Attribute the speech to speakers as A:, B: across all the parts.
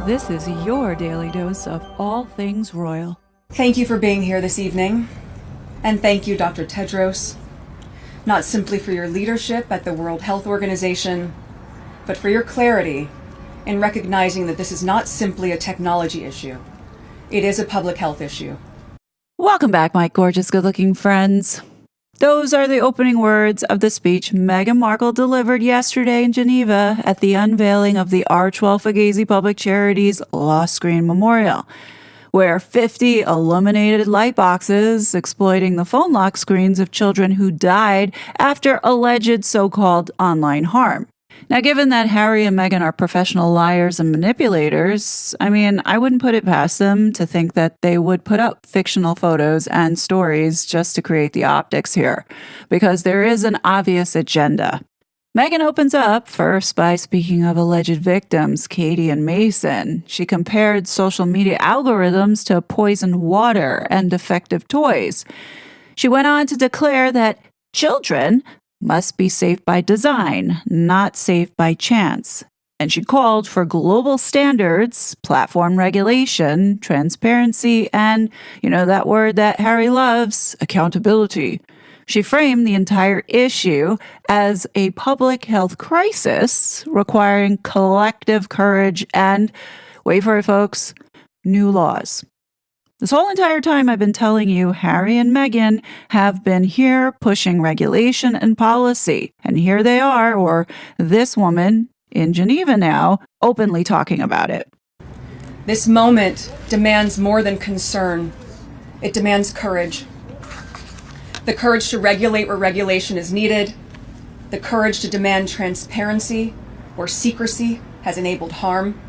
A: This is your daily dose of all things royal.
B: Thank you for being here this evening. And thank you, Dr. Tedros, not simply for your leadership at the World Health Organization, but for your clarity in recognizing that this is not simply a technology issue. It is a public health issue.
A: Welcome back, my gorgeous, good-looking friends. Those are the opening words of the speech Meghan Markle delivered yesterday in Geneva at the unveiling of the R12 Fugazi Public Charities Lost Screen Memorial, where 50 illuminated light boxes exploiting the phone lock screens of children who died after alleged so-called online harm. Now, given that Harry and Meghan are professional liars and manipulators, I wouldn't put it past them to think that they would put up fictional photos and stories just to create the optics here, because there is an obvious agenda. Meghan opens up first by speaking of alleged victims, Katie and Mason. She compared social media algorithms to poisoned water and defective toys. She went on to declare that children must be safe by design, not safe by chance. And she called for global standards, platform regulation, transparency, and, that word that Harry loves, accountability. She framed the entire issue as a public health crisis requiring collective courage and, wait for it, folks, new laws. This whole entire time I've been telling you, Harry and Meghan have been here pushing regulation and policy. And here they are, or this woman in Geneva now, openly talking about it.
B: This moment demands more than concern. It demands courage. The courage to regulate where regulation is needed. The courage to demand transparency where secrecy has enabled harm.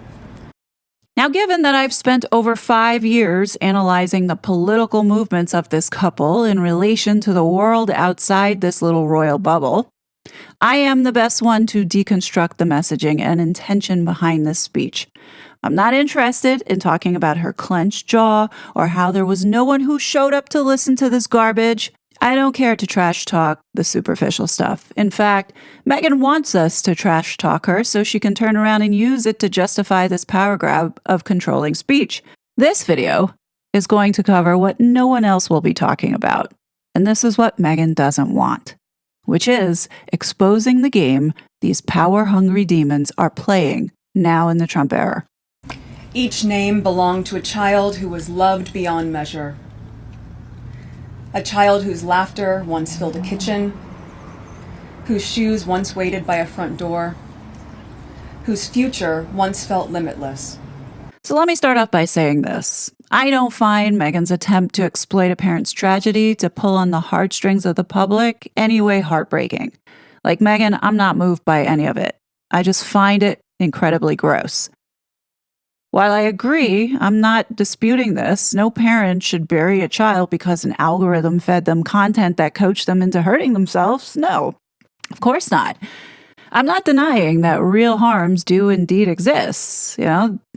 A: Now, given that I've spent over 5 years analyzing the political movements of this couple in relation to the world outside this little royal bubble, I am the best one to deconstruct the messaging and intention behind this speech. I'm not interested in talking about her clenched jaw or how there was no one who showed up to listen to this garbage. I don't care to trash talk the superficial stuff. In fact, Meghan wants us to trash talk her so she can turn around and use it to justify this power grab of controlling speech. This video is going to cover what no one else will be talking about. And this is what Meghan doesn't want, which is exposing the game these power-hungry demons are playing now in the Trump era.
B: Each name belonged to a child who was loved beyond measure. A child whose laughter once filled a kitchen, whose shoes once waited by a front door, whose future once felt limitless.
A: So let me start off by saying this. I don't find Meghan's attempt to exploit a parent's tragedy to pull on the heartstrings of the public anyway heartbreaking. Like Meghan, I'm not moved by any of it. I just find it incredibly gross. While I agree, I'm not disputing this. No parent should bury a child because an algorithm fed them content that coached them into hurting themselves. No, of course not. I'm not denying that real harms do indeed exist.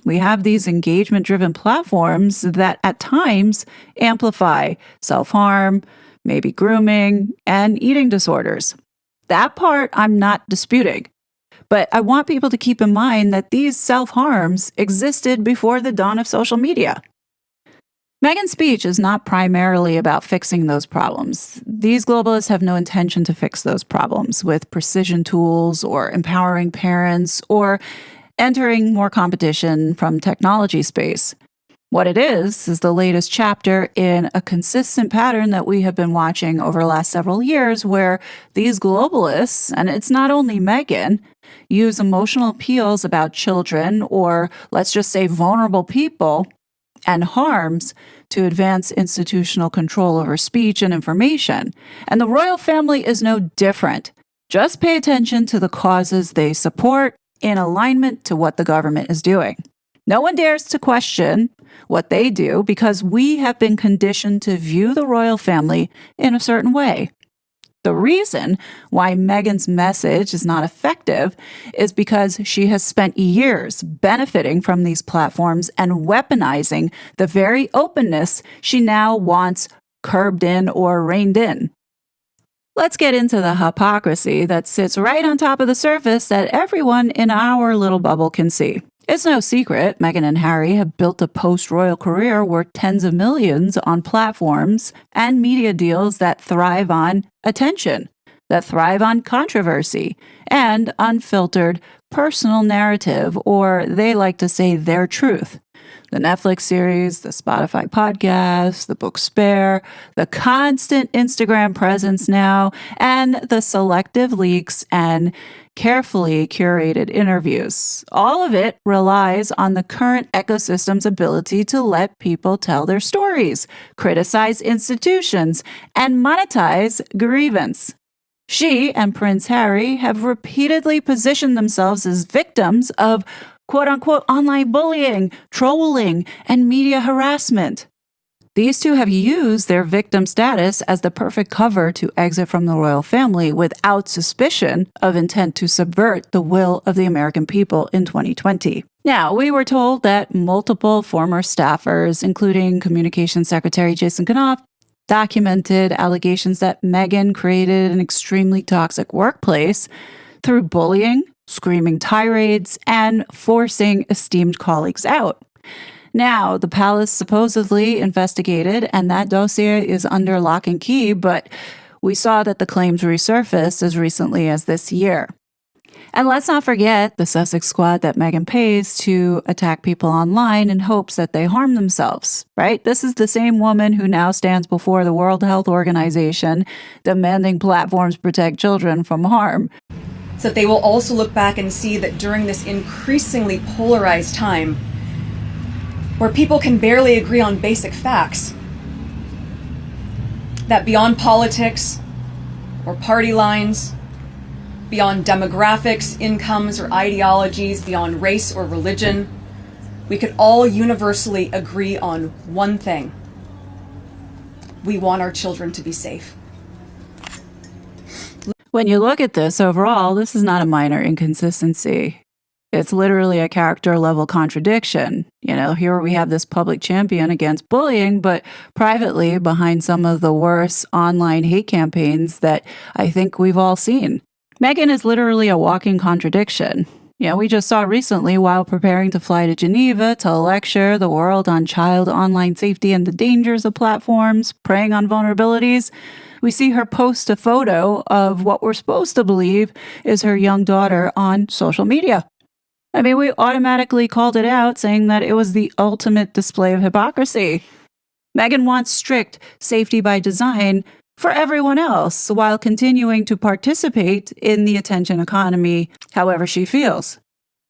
A: We have these engagement-driven platforms that at times amplify self-harm, maybe grooming, and eating disorders. That part I'm not disputing. But I want people to keep in mind that these self-harms existed before the dawn of social media. Meghan's speech is not primarily about fixing those problems. These globalists have no intention to fix those problems with precision tools or empowering parents or entering more competition from technology space. What it is the latest chapter in a consistent pattern that we have been watching over the last several years where these globalists, and it's not only Meghan, use emotional appeals about children or, let's just say, vulnerable people and harms to advance institutional control over speech and information. And the royal family is no different. Just pay attention to the causes they support in alignment to what the government is doing. No one dares to question what they do because we have been conditioned to view the royal family in a certain way. The reason why Meghan's message is not effective is because she has spent years benefiting from these platforms and weaponizing the very openness she now wants curbed in or reined in. Let's get into the hypocrisy that sits right on top of the surface that everyone in our little bubble can see. It's no secret Meghan and Harry have built a post-royal career worth tens of millions on platforms and media deals that thrive on attention, that thrive on controversy, and unfiltered personal narrative, or they like to say their truth. The Netflix series, the Spotify podcast, the book Spare, the constant Instagram presence now, and the selective leaks and carefully curated interviews. All of it relies on the current ecosystem's ability to let people tell their stories, criticize institutions, and monetize grievance. She and Prince Harry have repeatedly positioned themselves as victims of quote-unquote online bullying, trolling, and media harassment. These two have used their victim status as the perfect cover to exit from the royal family without suspicion of intent to subvert the will of the American people in 2020. Now, we were told that multiple former staffers, including Communications Secretary Jason Knopf, documented allegations that Meghan created an extremely toxic workplace through bullying, screaming tirades, and forcing esteemed colleagues out. Now, the palace supposedly investigated, and that dossier is under lock and key, but we saw that the claims resurfaced as recently as this year. And let's not forget the Sussex squad that Meghan pays to attack people online in hopes that they harm themselves, right? This is the same woman who now stands before the World Health Organization demanding platforms protect children from harm.
B: So that they will also look back and see that during this increasingly polarized time, where people can barely agree on basic facts, that beyond politics or party lines, beyond demographics, incomes, or ideologies, beyond race or religion, we could all universally agree on one thing. We want our children to be safe.
A: When you look at this overall, this is not a minor inconsistency. It's literally a character level contradiction. You know, here we have this public champion against bullying, but privately behind some of the worst online hate campaigns that I think we've all seen. Meghan is literally a walking contradiction. You know, we just saw recently while preparing to fly to Geneva to lecture the world on child online safety and the dangers of platforms, preying on vulnerabilities, we see her post a photo of what we're supposed to believe is her young daughter on social media. I mean, we automatically called it out, saying that it was the ultimate display of hypocrisy. Meghan wants strict safety by design for everyone else while continuing to participate in the attention economy however she feels.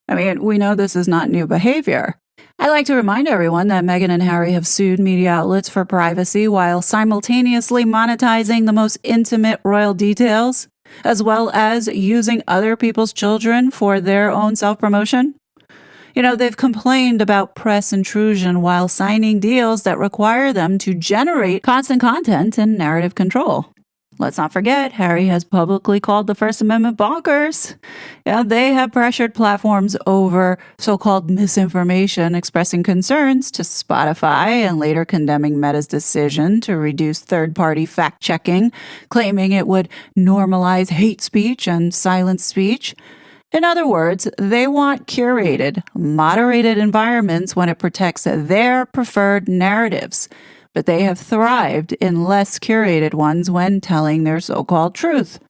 A: I mean, we know this is not new behavior. I like to remind everyone that Meghan and Harry have sued media outlets for privacy while simultaneously monetizing the most intimate royal details, as well as using other people's children for their own self-promotion. You know, they've complained about press intrusion while signing deals that require them to generate constant content and narrative control. Let's not forget, Harry has publicly called the First Amendment bonkers. Yeah, they have pressured platforms over so-called misinformation, expressing concerns to Spotify and later condemning Meta's decision to reduce third-party fact-checking, claiming it would normalize hate speech and silence speech. In other words, they want curated, moderated environments when it protects their preferred narratives, but they have thrived in less curated ones when telling their so-called truth.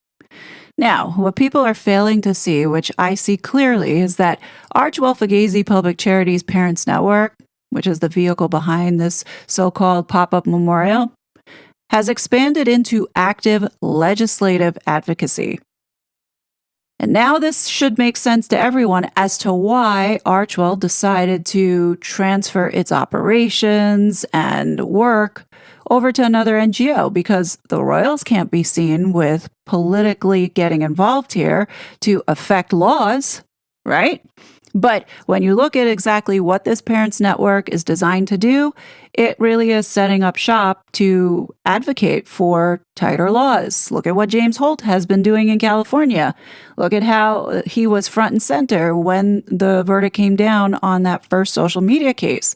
A: Now, what people are failing to see, which I see clearly, is that Archewell Fugazi Public Charities Parents Network, which is the vehicle behind this so-called pop-up memorial, has expanded into active legislative advocacy. And now this should make sense to everyone as to why Archewell decided to transfer its operations and work over to another NGO, because the royals can't be seen with politically getting involved here to affect laws, right? But when you look at exactly what this Parents Network is designed to do, it really is setting up shop to advocate for tighter laws. Look at what James Holt has been doing in California. Look at how he was front and center when the verdict came down on that first social media case.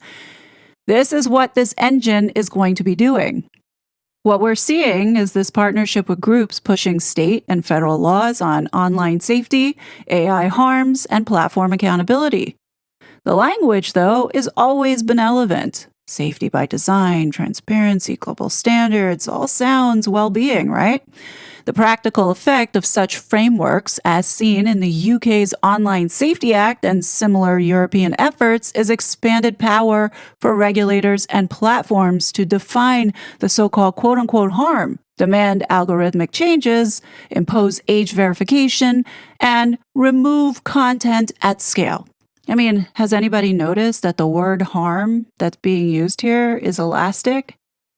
A: This is what this engine is going to be doing. What we're seeing is this partnership with groups pushing state and federal laws on online safety, AI harms, and platform accountability. The language, though, is always benevolent. Safety by design, transparency, global standards, all sounds well-being, right? The practical effect of such frameworks, as seen in the UK's Online Safety Act and similar European efforts, is expanded power for regulators and platforms to define the so-called quote-unquote harm, demand algorithmic changes, impose age verification, and remove content at scale. I mean, has anybody noticed that the word harm that's being used here is elastic?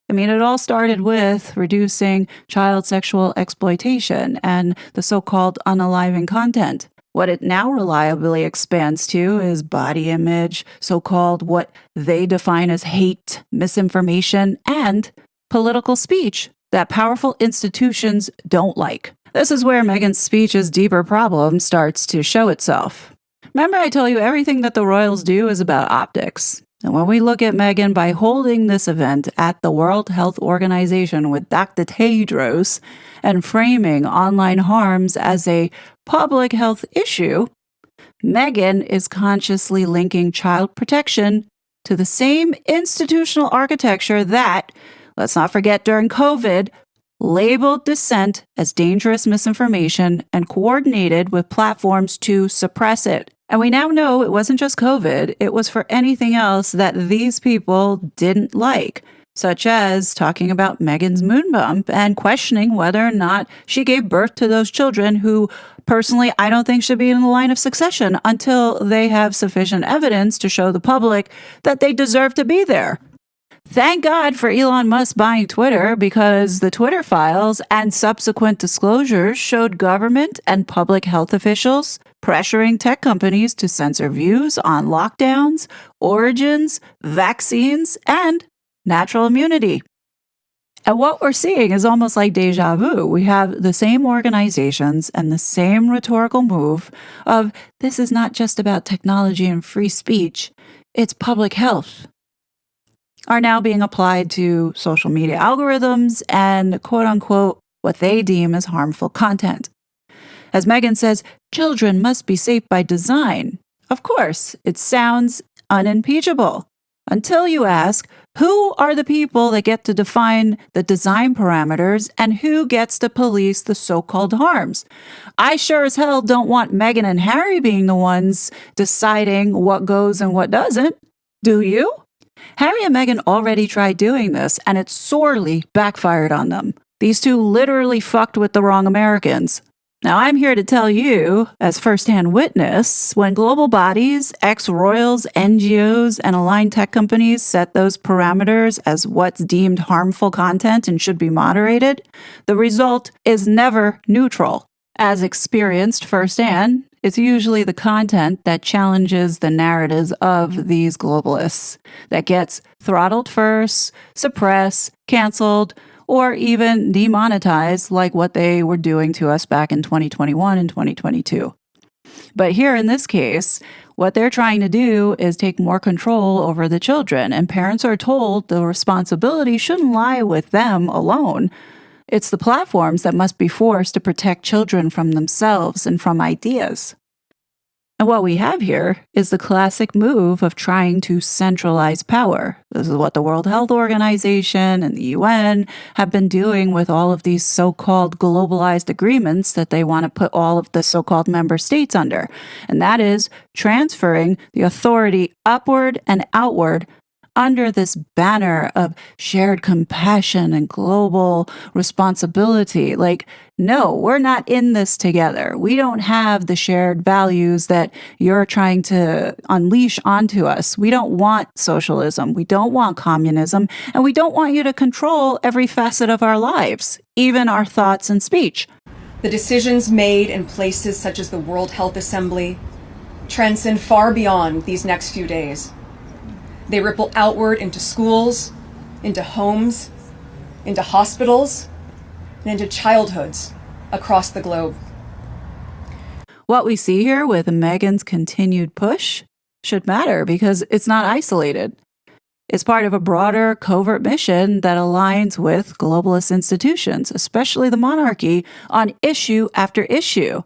A: I mean, it all started with reducing child sexual exploitation and the so-called unaliving content. What it now reliably expands to is body image, so-called what they define as hate, misinformation, and political speech that powerful institutions don't like. This is where Meghan's speech's deeper problem starts to show itself. Remember, I told you everything that the royals do is about optics. And when we look at Meghan by holding this event at the World Health Organization with Dr. Tedros and framing online harms as a public health issue, Meghan is consciously linking child protection to the same institutional architecture that, let's not forget during COVID, labeled dissent as dangerous misinformation and coordinated with platforms to suppress it. And we now know it wasn't just COVID, it was for anything else that these people didn't like, such as talking about Meghan's moon bump and questioning whether or not she gave birth to those children who, personally, I don't think should be in the line of succession until they have sufficient evidence to show the public that they deserve to be there. Thank God for Elon Musk buying Twitter, because the Twitter files and subsequent disclosures showed government and public health officials pressuring tech companies to censor views on lockdowns, origins, vaccines, and natural immunity. And what we're seeing is almost like deja vu. We have the same organizations and the same rhetorical move of this is not just about technology and free speech, it's public health, are now being applied to social media algorithms and quote-unquote what they deem as harmful content. As Meghan says, children must be safe by design. Of course, it sounds unimpeachable. Until you ask, who are the people that get to define the design parameters and who gets to police the so-called harms? I sure as hell don't want Meghan and Harry being the ones deciding what goes and what doesn't. Do you? Harry and Meghan already tried doing this, and it sorely backfired on them. These two literally fucked with the wrong Americans. Now, I'm here to tell you, as firsthand witness, when global bodies, ex-royals, NGOs, and aligned tech companies set those parameters as what's deemed harmful content and should be moderated, the result is never neutral. As experienced firsthand, it's usually the content that challenges the narratives of these globalists that gets throttled first, suppressed, canceled, or even demonetized like what they were doing to us back in 2021 and 2022. But here in this case, what they're trying to do is take more control over the children, and parents are told the responsibility shouldn't lie with them alone. It's the platforms that must be forced to protect children from themselves and from ideas. And what we have here is the classic move of trying to centralize power. This is what the World Health Organization and the UN have been doing with all of these so-called globalized agreements that they want to put all of the so-called member states under. And that is transferring the authority upward and outward under this banner of shared compassion and global responsibility. Like, no, we're not in this together. We don't have the shared values that you're trying to unleash onto us. We don't want socialism. We don't want communism. And we don't want you to control every facet of our lives, even our thoughts and speech.
B: The decisions made in places such as the World Health Assembly transcend far beyond these next few days. They ripple outward into schools, into homes, into hospitals, and into childhoods across the globe.
A: What we see here with Meghan's continued push should matter because it's not isolated. It's part of a broader covert mission that aligns with globalist institutions, especially the monarchy, on issue after issue.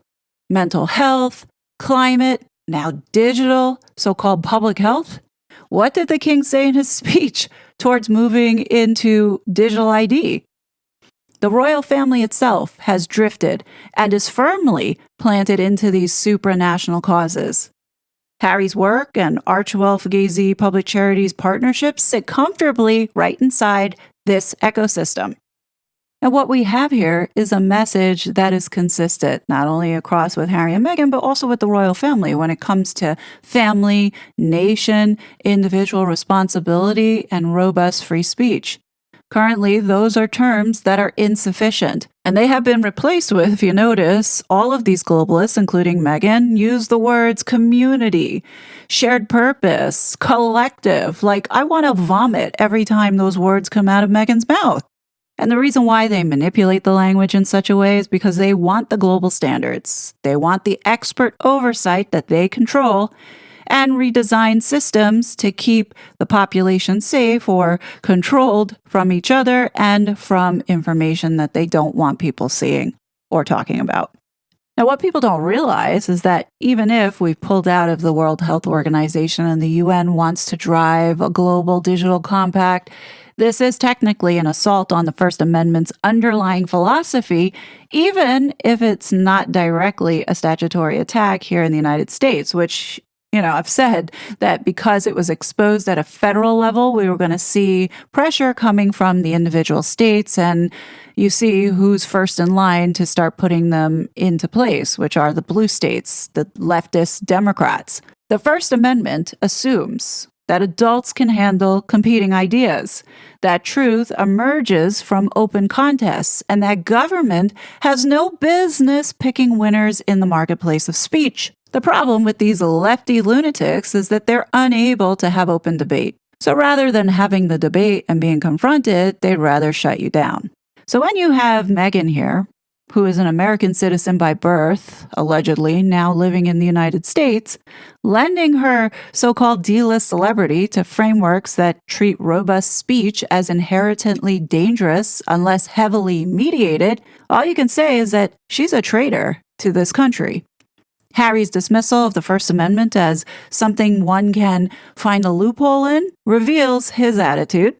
A: Mental health, climate, Now digital, so-called public health. What did the king say in his speech towards moving into digital ID? The royal family itself has drifted and is firmly planted into these supranational causes. Harry's work and Archewell-Fugazi Public Charities partnerships sit comfortably right inside this ecosystem. And what we have here is a message that is consistent, not only across with Harry and Meghan, but also with the royal family when it comes to family, nation, individual responsibility, and robust free speech. Currently, those are terms that are insufficient, and they have been replaced with, if you notice, all of these globalists, including Meghan, use the words community, shared purpose, collective. Like, I want to vomit every time those words come out of Meghan's mouth. And the reason why they manipulate the language in such a way is because they want the global standards. They want the expert oversight that they control and redesign systems to keep the population safe or controlled from each other and from information that they don't want people seeing or talking about. Now, what people don't realize is that even if we've pulled out of the World Health Organization and the UN wants to drive a global digital compact, this is technically an assault on the First Amendment's underlying philosophy, even if it's not directly a statutory attack here in the United States, which, I've said that because it was exposed at a federal level, we were going to see pressure coming from the individual states, and you see who's first in line to start putting them into place, which are the blue states, the leftist Democrats. The First Amendment assumes that adults can handle competing ideas, that truth emerges from open contests, and that government has no business picking winners in the marketplace of speech. The problem with these lefty lunatics is that they're unable to have open debate. So rather than having the debate and being confronted, they'd rather shut you down. So when you have Meghan here, who is an American citizen by birth, allegedly now living in the United States, lending her so-called D-list celebrity to frameworks that treat robust speech as inherently dangerous unless heavily mediated, all you can say is that she's a traitor to this country. Harry's dismissal of the First Amendment as something one can find a loophole in reveals his attitude.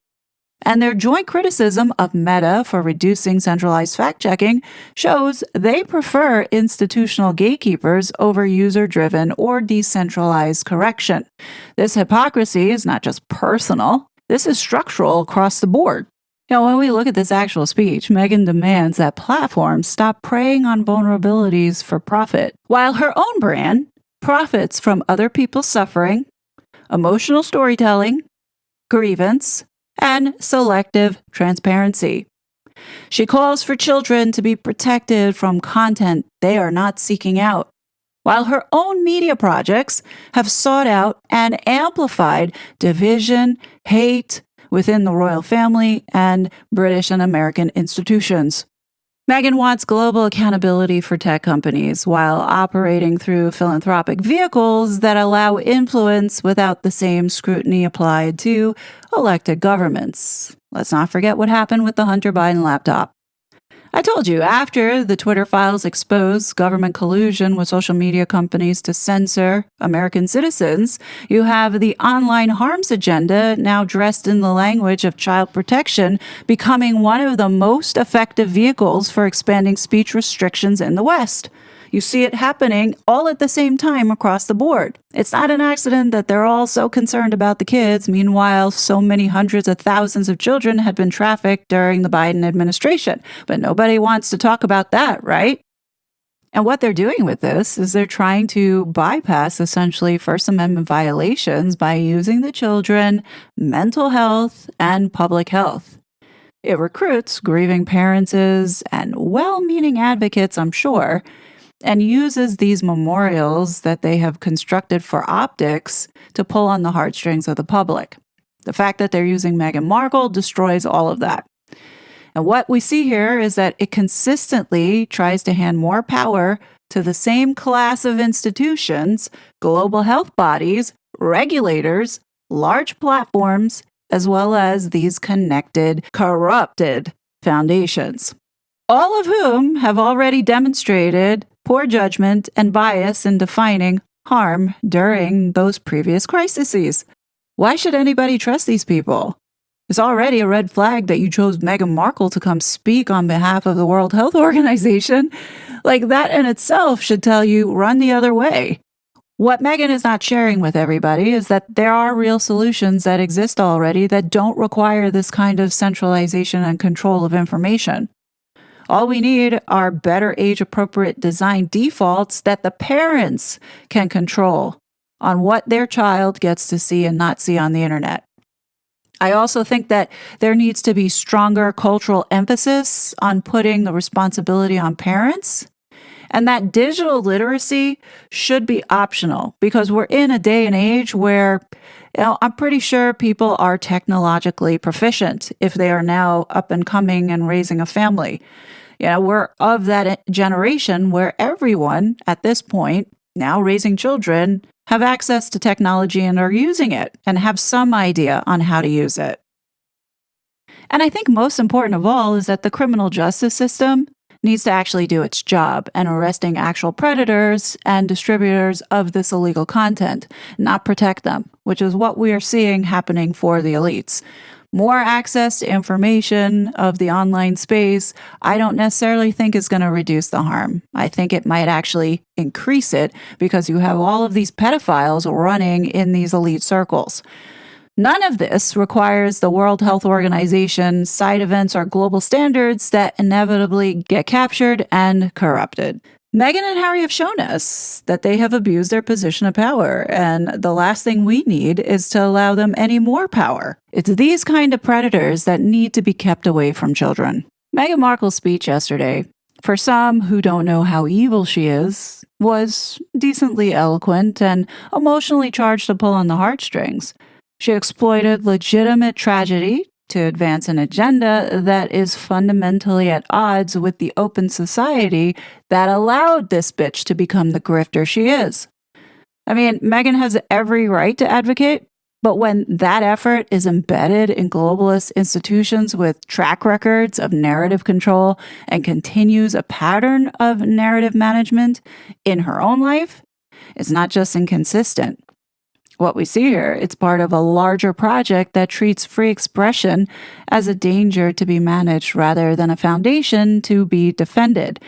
A: And their joint criticism of Meta for reducing centralized fact-checking shows they prefer institutional gatekeepers over user-driven or decentralized correction. This hypocrisy is not just personal, this is structural across the board. When we look at this actual speech, Meghan demands that platforms stop preying on vulnerabilities for profit, while her own brand profits from other people's suffering, emotional storytelling, grievance, and selective transparency. She calls for children to be protected from content they are not seeking out, while her own media projects have sought out and amplified division, hate within the royal family and British and American institutions. Meghan wants global accountability for tech companies while operating through philanthropic vehicles that allow influence without the same scrutiny applied to elected governments. Let's not forget what happened with the Hunter Biden laptop. I told you, after the Twitter files exposed government collusion with social media companies to censor American citizens, you have the online harms agenda, now dressed in the language of child protection, becoming one of the most effective vehicles for expanding speech restrictions in the West. You see it happening all at the same time across the board. It's not an accident that they're all so concerned about the kids. Meanwhile, so many hundreds of thousands of children had been trafficked during the Biden administration. But nobody wants to talk about that, right? And what they're doing with this is they're trying to bypass essentially First Amendment violations by using the children, mental health, and public health. It recruits grieving parents and well-meaning advocates, I'm sure, and uses these memorials that they have constructed for optics to pull on the heartstrings of the public. The fact that they're using Meghan Markle destroys all of that. And what we see here is that it consistently tries to hand more power to the same class of institutions, global health bodies, regulators, large platforms, as well as these connected, corrupted foundations, all of whom have already demonstrated poor judgment and bias in defining harm during those previous crises. Why should anybody trust these people? It's already a red flag that you chose Meghan Markle to come speak on behalf of the World Health Organization. Like, that in itself should tell you run the other way. What Meghan is not sharing with everybody is that there are real solutions that exist already that don't require this kind of centralization and control of information. All we need are better age-appropriate design defaults that the parents can control on what their child gets to see and not see on the internet. I also think that there needs to be stronger cultural emphasis on putting the responsibility on parents, and that digital literacy should be optional because we're in a day and age where I'm pretty sure people are technologically proficient if they are now up and coming and raising a family. We're of that generation where everyone at this point, now raising children, have access to technology and are using it and have some idea on how to use it. And I think most important of all is that the criminal justice system needs to actually do its job and arresting actual predators and distributors of this illegal content, not protect them, which is what we are seeing happening for the elites. More access to information of the online space, I don't necessarily think is going to reduce the harm. I think it might actually increase it because you have all of these pedophiles running in these elite circles. None of this requires the World Health Organization side events or global standards that inevitably get captured and corrupted. Meghan and Harry have shown us that they have abused their position of power, and the last thing we need is to allow them any more power. It's these kind of predators that need to be kept away from children. Meghan Markle's speech yesterday, for some who don't know how evil she is, was decently eloquent and emotionally charged to pull on the heartstrings. She exploited legitimate tragedy to advance an agenda that is fundamentally at odds with the open society that allowed this bitch to become the grifter she is. I mean, Meghan has every right to advocate, but when that effort is embedded in globalist institutions with track records of narrative control and continues a pattern of narrative management in her own life, it's not just inconsistent. What we see here, it's part of a larger project that treats free expression as a danger to be managed rather than a foundation to be defended.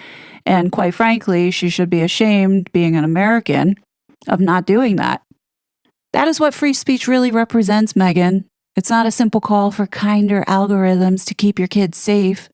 A: And quite frankly, she should be ashamed, being an American, of not doing that. That is what free speech really represents, Meghan. It's not a simple call for kinder algorithms to keep your kids safe.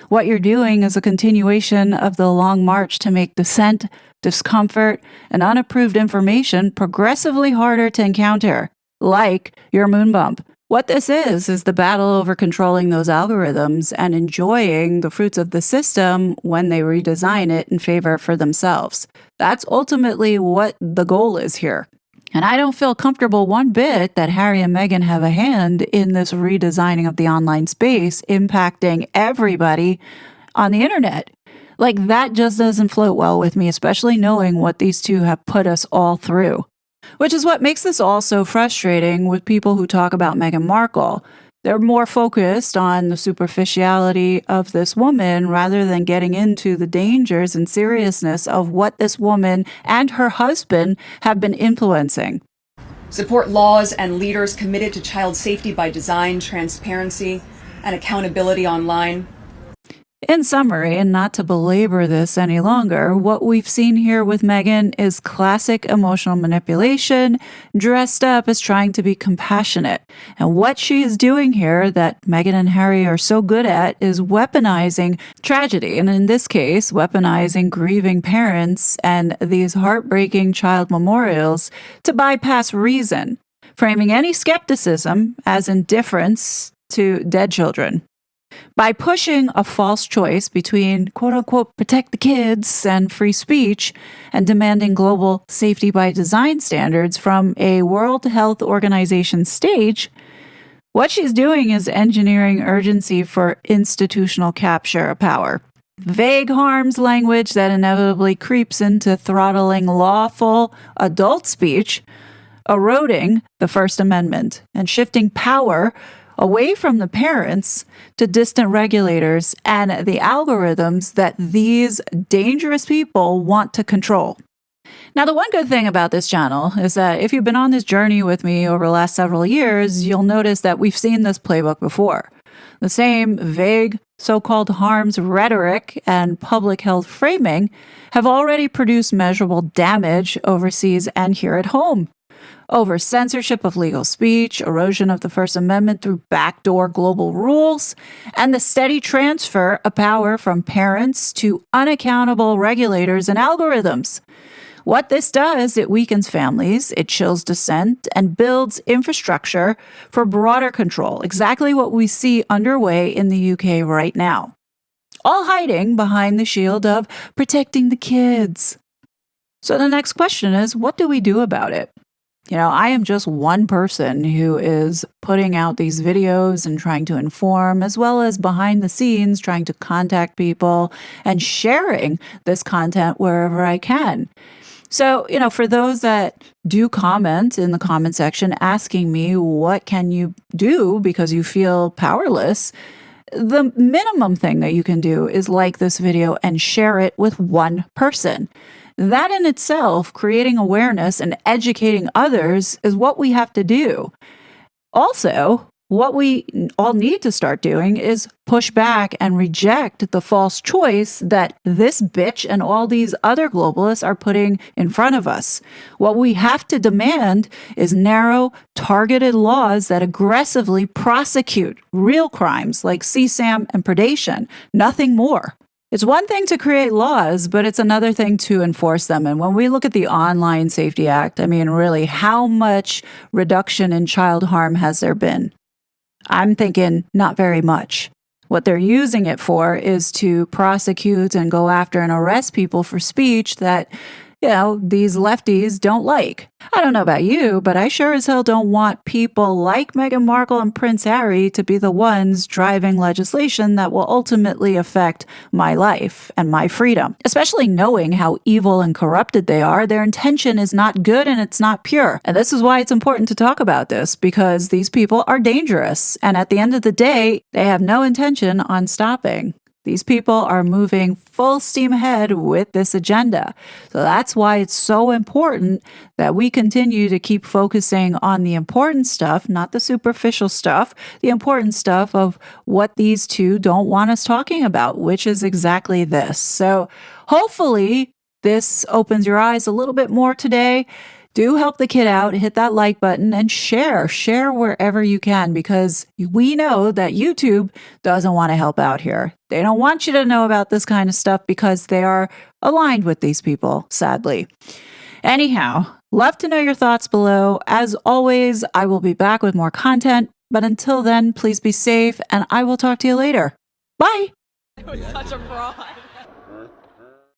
A: What you're doing is a continuation of the long march to make dissent, discomfort, and unapproved information progressively harder to encounter, like your moon bump. What this is the battle over controlling those algorithms and enjoying the fruits of the system when they redesign it in favor for themselves. That's ultimately what the goal is here. And I don't feel comfortable one bit that Harry and Meghan have a hand in this redesigning of the online space impacting everybody on the internet. Like, that just doesn't float well with me, especially knowing what these two have put us all through. Which is what makes this all so frustrating with people who talk about Meghan Markle. They're more focused on the superficiality of this woman rather than getting into the dangers and seriousness of what this woman and her husband have been influencing.
B: Support laws and leaders committed to child safety by design, transparency, and accountability online.
A: In summary, and not to belabor this any longer, what we've seen here with Meghan is classic emotional manipulation dressed up as trying to be compassionate. And what she is doing here that Meghan and Harry are so good at is weaponizing tragedy, and in this case, weaponizing grieving parents and these heartbreaking child memorials to bypass reason, framing any skepticism as indifference to dead children. By pushing a false choice between quote-unquote protect the kids and free speech and demanding global safety by design standards from a World Health Organization stage, what she's doing is engineering urgency for institutional capture of power. Vague harms language that inevitably creeps into throttling lawful adult speech, eroding the First Amendment, and shifting power away from the parents to distant regulators and the algorithms that these dangerous people want to control. Now, the one good thing about this channel is that if you've been on this journey with me over the last several years, you'll notice that we've seen this playbook before. The same vague so-called harms rhetoric and public health framing have already produced measurable damage overseas and here at home. Over censorship of legal speech, erosion of the First Amendment through backdoor global rules, and the steady transfer of power from parents to unaccountable regulators and algorithms. What this does, it weakens families, it chills dissent, and builds infrastructure for broader control, exactly what we see underway in the UK right now. All hiding behind the shield of protecting the kids. So the next question is, what do we do about it? I am just one person who is putting out these videos and trying to inform, as well as behind the scenes trying to contact people and sharing this content wherever I can. So, for those that do comment in the comment section asking me, what can you do because you feel powerless? The minimum thing that you can do is like this video and share it with one person. That in itself, creating awareness and educating others, is what we have to do. Also, what we all need to start doing is push back and reject the false choice that this bitch and all these other globalists are putting in front of us. What we have to demand is narrow, targeted laws that aggressively prosecute real crimes like CSAM and predation, nothing more. It's one thing to create laws, but it's another thing to enforce them. And when we look at the Online Safety Act, really, how much reduction in child harm has there been? I'm thinking not very much. What they're using it for is to prosecute and go after and arrest people for speech that, these lefties don't like. I don't know about you, but I sure as hell don't want people like Meghan Markle and Prince Harry to be the ones driving legislation that will ultimately affect my life and my freedom. Especially knowing how evil and corrupted they are, their intention is not good and it's not pure. And this is why it's important to talk about this, because these people are dangerous. And at the end of the day, they have no intention on stopping. These people are moving full steam ahead with this agenda. So that's why it's so important that we continue to keep focusing on the important stuff, not the superficial stuff, the important stuff of what these two don't want us talking about, which is exactly this. So hopefully this opens your eyes a little bit more today. Do help the kid out, hit that like button, and share wherever you can, because we know that YouTube doesn't want to help out here. They don't want you to know about this kind of stuff because they are aligned with these people, sadly. Anyhow, love to know your thoughts below. As always, I will be back with more content, but until then, please be safe, and I will talk to you later. Bye!
C: It was such a fraud.